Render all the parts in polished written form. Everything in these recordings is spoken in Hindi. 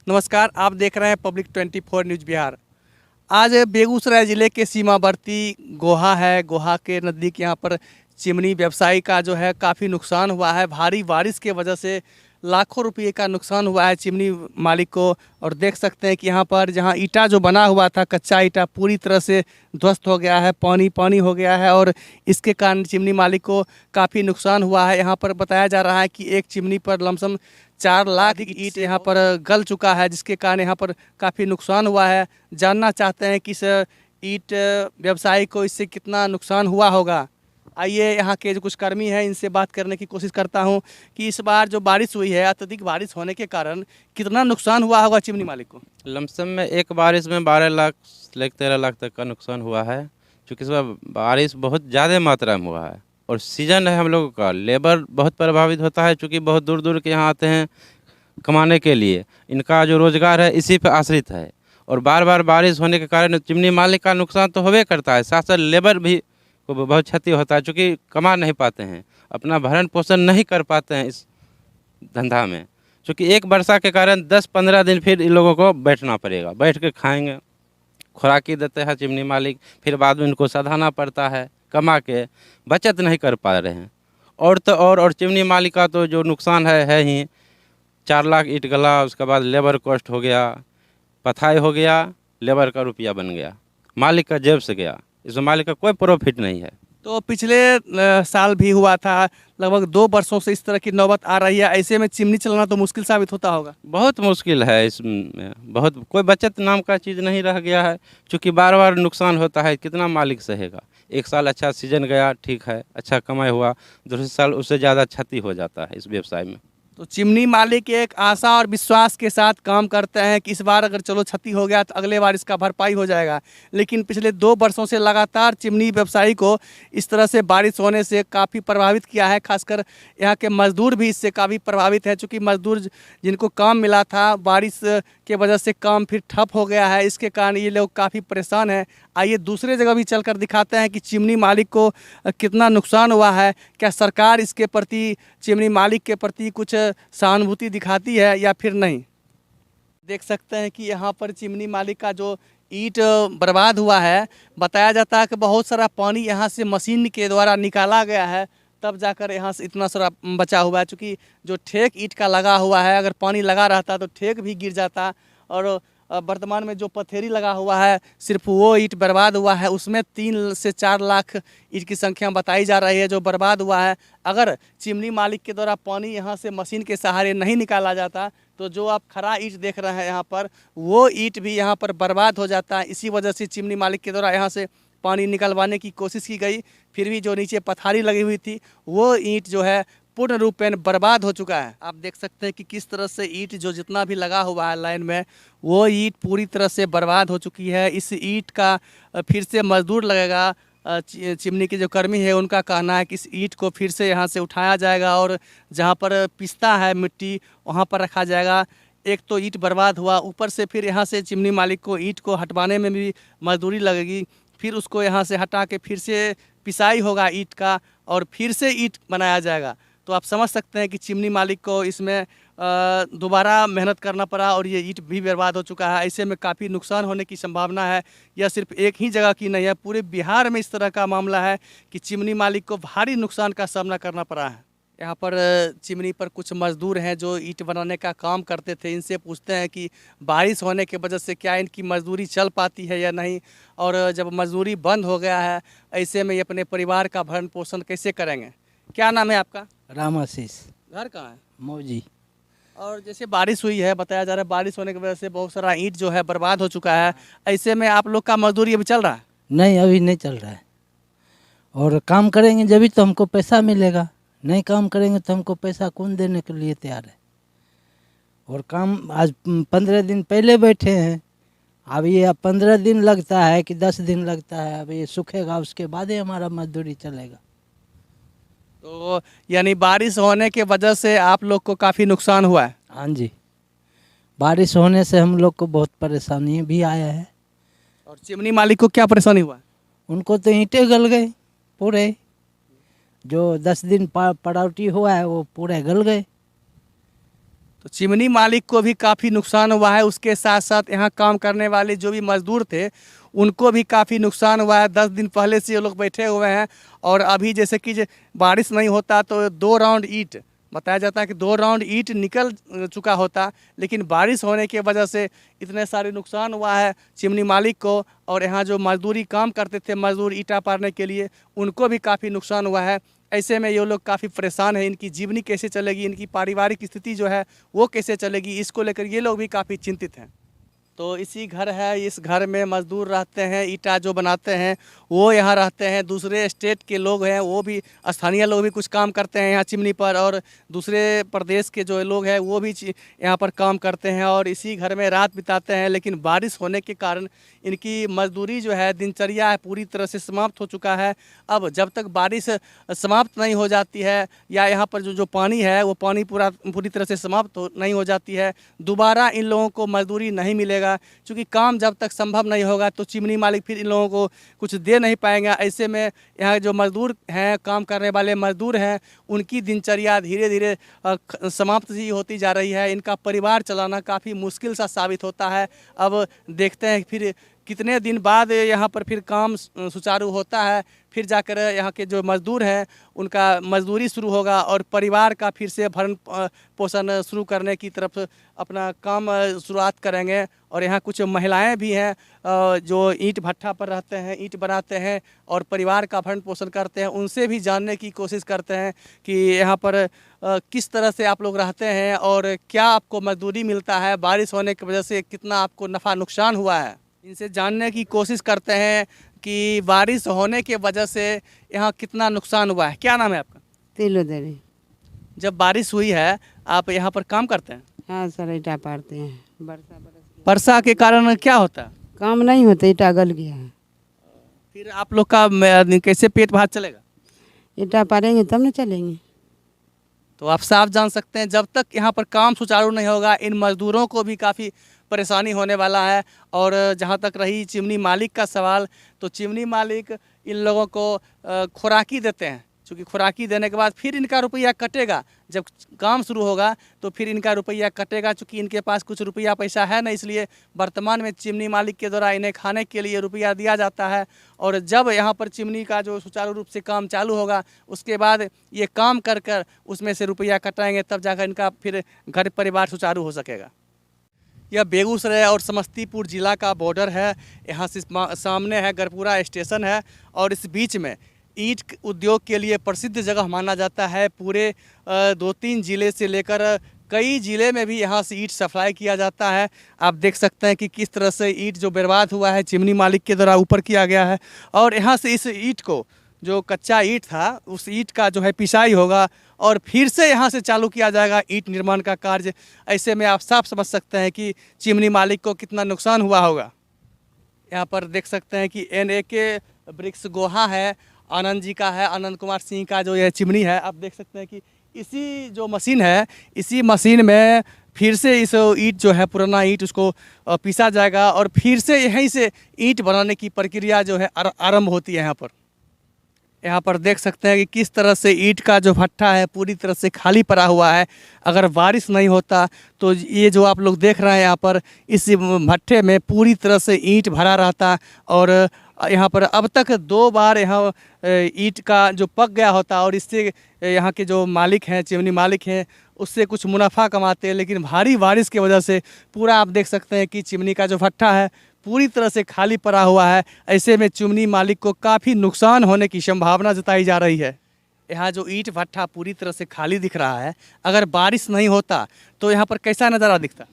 नमस्कार, आप देख रहे हैं पब्लिक 24 न्यूज़ बिहार। आज बेगूसराय ज़िले के सीमावर्ती गोहा है। गोहा के नज़दीक यहाँ पर चिमनी व्यवसायी का जो है काफ़ी नुकसान हुआ है। भारी बारिश के वजह से लाखों रुपये का नुकसान हुआ है चिमनी मालिक को। और देख सकते हैं कि यहाँ पर जहाँ ईंटा जो बना हुआ था, कच्चा ईंटा पूरी तरह से ध्वस्त हो गया है, पानी पानी हो गया है और इसके कारण चिमनी मालिक को काफ़ी नुकसान हुआ है। यहाँ पर बताया जा रहा है कि एक चिमनी पर लमसम 4 लाख ईंट यहाँ पर गल चुका है, जिसके कारण यहाँ पर काफ़ी नुकसान हुआ है। जानना चाहते हैं कि इस ईंट व्यवसायी को इससे कितना नुकसान हुआ होगा। आइए यहाँ के जो कुछ कर्मी हैं इनसे बात करने की कोशिश करता हूँ कि इस बार जो बारिश हुई है, अत्यधिक बारिश होने के कारण कितना नुकसान हुआ होगा चिमनी मालिक को। लमसम में एक बारिश में 12 लाख से लेकर 13 लाख तक का नुकसान हुआ है। क्योंकि इस बार बारिश बहुत ज़्यादा मात्रा में हुआ है और सीजन है हम लोगों का, लेबर बहुत प्रभावित होता है। क्योंकि बहुत दूर दूर के यहाँ आते हैं कमाने के लिए, इनका जो रोज़गार है इसी पर आश्रित है। और बार बार बारिश होने के कारण चिमनी मालिक का नुकसान तो होबे करता है, साथ साथ लेबर भी को बहुत क्षति होता है। क्योंकि कमा नहीं पाते हैं, अपना भरण पोषण नहीं कर पाते हैं इस धंधा में। क्योंकि एक वर्षा के कारण 10-15 दिन फिर इन लोगों को बैठना पड़ेगा, बैठ के खाएंगे। खुराकी देते हैं चिमनी मालिक, फिर बाद में इनको सधाना पड़ता है, कमा के बचत नहीं कर पा रहे हैं। और तो और चिमनी मालिक का तो जो नुकसान है ही। 4 लाख ईंट गला, उसके बाद लेबर कॉस्ट हो गया, पथाई हो गया, लेबर का रुपया बन गया, मालिक का जेब से गया। इसमें मालिक का कोई प्रॉफिट नहीं है। तो पिछले साल भी हुआ था, लगभग 2 वर्षों से इस तरह की नौबत आ रही है। ऐसे में चिमनी चलाना तो मुश्किल साबित होता होगा। बहुत मुश्किल है इसमें, बहुत कोई बचत नाम का चीज़ नहीं रह गया है। क्योंकि बार बार नुकसान होता है, कितना मालिक सहेगा। एक साल अच्छा सीजन गया, ठीक है, अच्छा कमाई हुआ, दूसरे साल उससे ज़्यादा क्षति हो जाता है इस व्यवसाय में। तो चिमनी मालिक एक आशा और विश्वास के साथ काम करते हैं कि इस बार अगर चलो क्षति हो गया तो अगले बार इसका भरपाई हो जाएगा। लेकिन पिछले 2 वर्षों से लगातार चिमनी व्यवसायी को इस तरह से बारिश होने से काफ़ी प्रभावित किया है। खासकर यहाँ के मजदूर भी इससे काफ़ी प्रभावित है, चूँकि मजदूर जिनको काम मिला था, बारिश के वजह से काम फिर ठप हो गया है। इसके कारण ये लोग काफ़ी परेशान हैं। आइए दूसरे जगह भी चलकर दिखाते हैं कि चिमनी मालिक को कितना नुकसान हुआ है। क्या सरकार इसके प्रति, चिमनी मालिक के प्रति कुछ सहानुभूति दिखाती है या फिर नहीं। देख सकते हैं कि यहाँ पर चिमनी मालिक का जो ईंट बर्बाद हुआ है, बताया जाता है कि बहुत सारा पानी यहाँ से मशीन के द्वारा निकाला गया है, तब जाकर यहाँ से इतना सारा बचा हुआ है। चूँकि जो ठेक ईंट का लगा हुआ है, अगर पानी लगा रहता तो ठेक भी गिर जाता। और वर्तमान में जो पथेरी लगा हुआ है, सिर्फ वो ईंट बर्बाद हुआ है। उसमें 3 से 4 लाख ईंट की संख्या बताई जा रही है जो बर्बाद हुआ है। अगर चिमनी मालिक के द्वारा पानी यहाँ से मशीन के सहारे नहीं निकाला जाता तो जो आप खरा ईंट देख रहे हैं यहाँ पर, वो ईंट भी यहाँ पर बर्बाद हो जाता है। इसी वजह से चिमनी मालिक के द्वारा यहाँ से पानी निकलवाने की कोशिश की गई, फिर भी जो नीचे पथारी लगी हुई थी वो ईंट जो है पूर्ण रूप में बर्बाद हो चुका है। आप देख सकते हैं कि किस तरह से ईंट जो जितना भी लगा हुआ है लाइन में, वो ईंट पूरी तरह से बर्बाद हो चुकी है। इस ईंट का फिर से मजदूर लगेगा। चिमनी के जो कर्मी है उनका कहना है कि इस ईंट को फिर से यहाँ से उठाया जाएगा और जहाँ पर पिसता है मिट्टी वहाँ पर रखा जाएगा। एक तो ईंट बर्बाद हुआ, ऊपर से फिर यहाँ से चिमनी मालिक को ईंट को हटवाने में भी मजदूरी लगेगी। फिर उसको यहाँ से हटा के फिर से पिसाई होगा ईंट का और फिर से ईंट बनाया जाएगा। तो आप समझ सकते हैं कि चिमनी मालिक को इसमें दोबारा मेहनत करना पड़ा और ये ईंट भी बर्बाद हो चुका है। ऐसे में काफ़ी नुकसान होने की संभावना है। यह सिर्फ एक ही जगह की नहीं है, पूरे बिहार में इस तरह का मामला है कि चिमनी मालिक को भारी नुकसान का सामना करना पड़ा है। यहाँ पर चिमनी पर कुछ मजदूर हैं जो ईंट बनाने का काम करते थे। इनसे पूछते हैं कि बारिश होने के वजह से क्या इनकी मजदूरी चल पाती है या नहीं, और जब मजदूरी बंद हो गया है ऐसे में ये अपने परिवार का भरण पोषण कैसे करेंगे। क्या नाम है आपका? राम आशीष। घर कहाँ है? मौजी। और जैसे बारिश हुई है, बताया जा रहा है बारिश होने की वजह से बहुत सारा ईंट जो है बर्बाद हो चुका है। ऐसे में आप लोग का मजदूरी अभी चल रहा है? नहीं, अभी नहीं चल रहा है। और काम करेंगे जब तो हमको पैसा मिलेगा, नहीं काम करेंगे तो हमको पैसा कौन देने के लिए तैयार है। और काम आज 15 दिन पहले बैठे हैं, अब ये 15 दिन लगता है कि 10 दिन लगता है, अब ये सूखेगा उसके बाद ही हमारा मजदूरी चलेगा। तो यानी बारिश होने के वजह से आप लोग को काफ़ी नुकसान हुआ है? हाँ जी, बारिश होने से हम लोग को बहुत परेशानी भी आया है। और चिमनी मालिक को क्या परेशानी हुआ? उनको तो ईंटें गल गए पूरे, जो 10 दिन पड़ावटी हुआ है वो पूरे गल गए। तो चिमनी मालिक को भी काफ़ी नुकसान हुआ है, उसके साथ साथ यहाँ काम करने वाले जो भी मजदूर थे उनको भी काफ़ी नुकसान हुआ है। 10 दिन पहले से ये लोग बैठे हुए हैं और अभी जैसे कि बारिश नहीं होता तो 2 राउंड ईंट बताया जाता है कि 2 राउंड ईंट निकल चुका होता, लेकिन बारिश होने की वजह से इतने सारे नुकसान हुआ है चिमनी मालिक को। और यहाँ जो मजदूरी काम करते थे मजदूर ईंटा पारने के लिए उनको भी काफ़ी नुकसान हुआ है। ऐसे में ये लोग काफ़ी परेशान हैं, इनकी जीवनी कैसे चलेगी, इनकी पारिवारिक स्थिति जो है वो कैसे चलेगी, इसको लेकर ये लोग भी काफ़ी चिंतित हैं। तो इसी घर है, इस घर में मजदूर रहते हैं, ईंटा जो बनाते हैं वो यहाँ रहते हैं। दूसरे स्टेट के लोग हैं वो भी, स्थानीय लोग भी कुछ काम करते हैं यहाँ चिमनी पर, और दूसरे प्रदेश के जो लोग हैं वो भी यहाँ पर काम करते हैं और इसी घर में रात बिताते हैं। लेकिन बारिश होने के कारण इनकी मजदूरी जो है, दिनचर्या है, पूरी तरह से समाप्त हो चुका है। अब जब तक बारिश समाप्त नहीं हो जाती है या यहाँ पर जो पानी है वो पानी पूरी तरह से समाप्त नहीं हो जाती है, दोबारा इन लोगों को मजदूरी नहीं मिलेगा। क्योंकि काम जब तक संभव नहीं होगा तो चिमनी मालिक फिर इन लोगों को कुछ दे नहीं पाएंगे। ऐसे में यहाँ जो मजदूर हैं, काम करने वाले मजदूर हैं, उनकी दिनचर्या धीरे धीरे समाप्त ही होती जा रही है। इनका परिवार चलाना काफ़ी मुश्किल सा साबित होता है। अब देखते हैं फिर कितने दिन बाद यहाँ पर फिर काम सुचारू होता है, फिर जाकर यहाँ के जो मजदूर हैं उनका मजदूरी शुरू होगा और परिवार का फिर से भरण पोषण शुरू करने की तरफ अपना काम शुरुआत करेंगे। और यहाँ कुछ महिलाएं भी हैं जो ईंट भट्ठा पर रहते हैं, ईंट बनाते हैं और परिवार का भरण पोषण करते हैं। उनसे भी जानने की कोशिश करते हैं कि यहाँ पर किस तरह से आप लोग रहते हैं और क्या आपको मजदूरी मिलता है, बारिश होने की वजह से कितना आपको नफ़ा नुकसान हुआ है। इनसे जानने की कोशिश करते हैं कि बारिश होने के वजह से यहाँ कितना नुकसान हुआ है। क्या नाम है आपका? तिलोदरी। जब बारिश हुई है आप यहाँ पर काम करते हैं? हाँ सर, ईटा पारते हैं। वर्षा के कारण क्या होता है? काम नहीं होता, ईटा गल गया है। फिर आप लोग का कैसे पेट भात चलेगा? ईटा पारेंगे तब न चलेंगे। तो आप साफ जान सकते हैं जब तक यहाँ पर काम सुचारू नहीं होगा इन मजदूरों को भी काफ़ी परेशानी होने वाला है। और जहाँ तक रही चिमनी मालिक का सवाल, तो चिमनी मालिक इन लोगों को खुराकी देते हैं, क्योंकि खुराकी देने के बाद फिर इनका रुपया कटेगा। जब काम शुरू होगा तो फिर इनका रुपया कटेगा, क्योंकि इनके पास कुछ रुपया पैसा है ना, इसलिए वर्तमान में चिमनी मालिक के द्वारा इन्हें खाने के लिए रुपया दिया जाता है। और जब यहाँ पर चिमनी का जो सुचारू रूप से काम चालू होगा उसके बाद ये काम कर कर उसमें से रुपया कटाएंगे, तब जाकर इनका फिर घर परिवार सुचारू हो सकेगा। यह बेगूसराय और समस्तीपुर ज़िला का बॉर्डर है। यहाँ से सामने है गरपुरा स्टेशन है और इस बीच में ईंट उद्योग के लिए प्रसिद्ध जगह माना जाता है। पूरे 2-3 ज़िले से लेकर कई ज़िले में भी यहाँ से ईंट सप्लाई किया जाता है। आप देख सकते हैं कि किस तरह से ईंट जो बर्बाद हुआ है चिमनी मालिक के द्वारा ऊपर किया गया है। और यहाँ से इस ईंट को, जो कच्चा ईंट था, उस ईंट का जो है पिसाई होगा और फिर से यहाँ से चालू किया जाएगा ईंट निर्माण का कार्य। ऐसे में आप साफ समझ सकते हैं कि चिमनी मालिक को कितना नुकसान हुआ होगा। यहाँ पर देख सकते हैं कि NAK ब्रिक्स गोहा है, आनंद जी का है, आनंद कुमार सिंह का जो यह चिमनी है। आप देख सकते हैं कि इसी जो मशीन है, इसी मशीन में फिर से इस ईंट जो है, पुराना ईंट, उसको पीसा जाएगा और फिर से यहीं से ईंट बनाने की प्रक्रिया जो है आरंभ होती है। यहाँ पर देख सकते हैं कि किस तरह से ईंट का जो भट्ठा है पूरी तरह से खाली पड़ा हुआ है। अगर बारिश नहीं होता तो ये जो आप लोग देख रहे हैं यहाँ पर, इस भट्ठे में पूरी तरह से ईंट भरा रहता और यहाँ पर अब तक 2 बार यहाँ ईंट का जो पक गया होता और इससे यहाँ के जो मालिक हैं, चिमनी मालिक हैं, उससे कुछ मुनाफा कमाते हैं। लेकिन भारी बारिश की वजह से पूरा आप देख सकते हैं कि चिमनी का जो भट्ठा है पूरी तरह से खाली पड़ा हुआ है। ऐसे में चिमनी मालिक को काफ़ी नुकसान होने की संभावना जताई जा रही है। यहाँ जो ईंट भट्ठा पूरी तरह से खाली दिख रहा है, अगर बारिश नहीं होता तो यहाँ पर कैसा नज़ारा दिखता?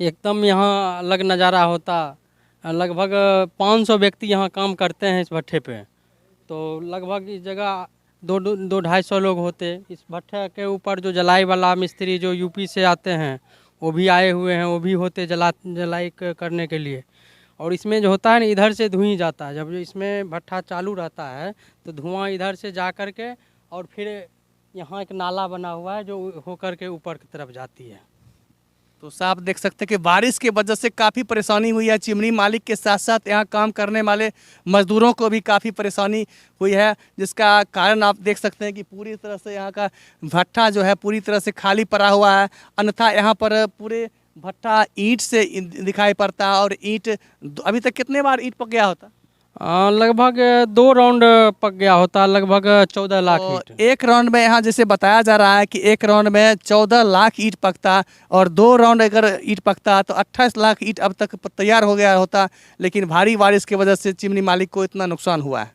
एकदम यहाँ अलग नज़ारा होता। लगभग 500 व्यक्ति यहाँ काम करते हैं इस भट्ठे पे, तो लगभग इस जगह 200-250 लोग होते। इस भट्ठे के ऊपर जो जलाई वाला मिस्त्री जो यूपी से आते हैं वो भी आए हुए हैं, वो भी होते जलाई करने के लिए। और इसमें जो होता है ना, इधर से धुआं जाता है। जब इसमें भट्ठा चालू रहता है तो धुआं इधर से जा कर के और फिर यहाँ एक नाला बना हुआ है जो हो कर के ऊपर की तरफ जाती है। तो साहब देख सकते हैं कि बारिश की वजह से काफ़ी परेशानी हुई है चिमनी मालिक के साथ साथ यहाँ काम करने वाले मजदूरों को भी काफ़ी परेशानी हुई है, जिसका कारण आप देख सकते हैं कि पूरी तरह से यहाँ का भट्ठा जो है पूरी तरह से खाली पड़ा हुआ है। अन्यथा यहाँ पर पूरे भट्ठा ईंट से दिखाई पड़ता है और ईंट अभी तक कितने बार ईंट पक गया होता? लगभग 2 राउंड पक गया होता, लगभग 14 लाख तो ईंट। एक राउंड में यहाँ जैसे बताया जा रहा है कि एक राउंड में 14 लाख ईंट पकता और 2 राउंड अगर ईंट पकता तो 28 लाख ईंट अब तक तैयार हो गया होता, लेकिन भारी बारिश की वजह से चिमनी मालिक को इतना नुकसान हुआ है।